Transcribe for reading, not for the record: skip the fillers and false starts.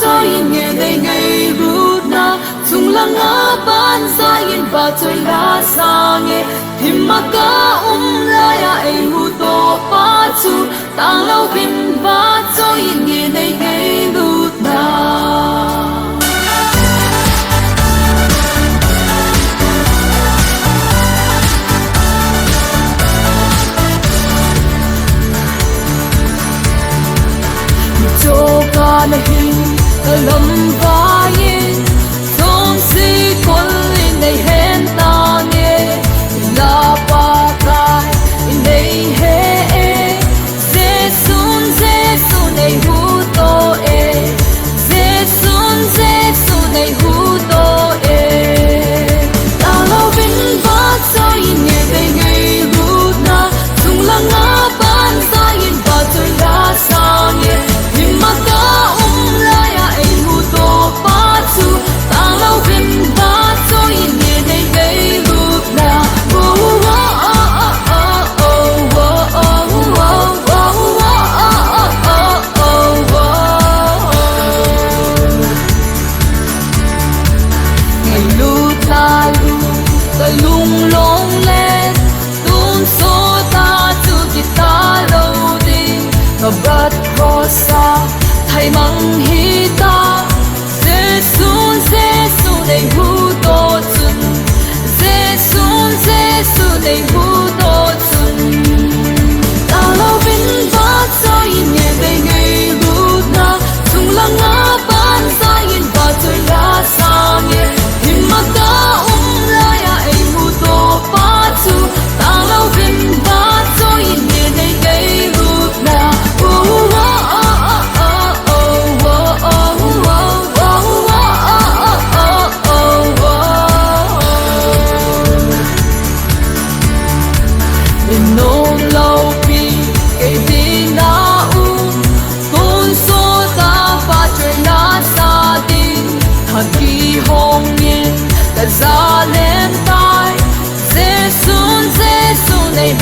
cho yên nghe đây ngày rút na chung lăng á ban ra yên ba chơi lá sa nghe him ma ca la ya ai hu to pa chu tang lâu vin ba cho yên nghe đây ngày rút na na hin lam va yin song si kol in nei hen ta nge la pa kai in nei he e se sun nei hu to e se sun nei hu to e ta lo vin va so in ne bei ngai ru na chung lang a ban sa in ba choi la sa nge him ma ka lung long lên tuôn số ta chu ki ta lâu đi ngập bát rosa thay măng hi ta Giêsu đầy hu to chun Giêsu đầy hu to chun ta lâu vin va cho in nghe về ngày rút na chung lăng á ban ra in va chơi lá sa nghe him ma ca la ya ai hu to pa chu ta lâu vin va cho in nghe đây ngày rút na no lâu pi cái đi na tôn số ta fa chơi na sa tin thật kỳ hồng nhiên ta ra lên tai Giêsu này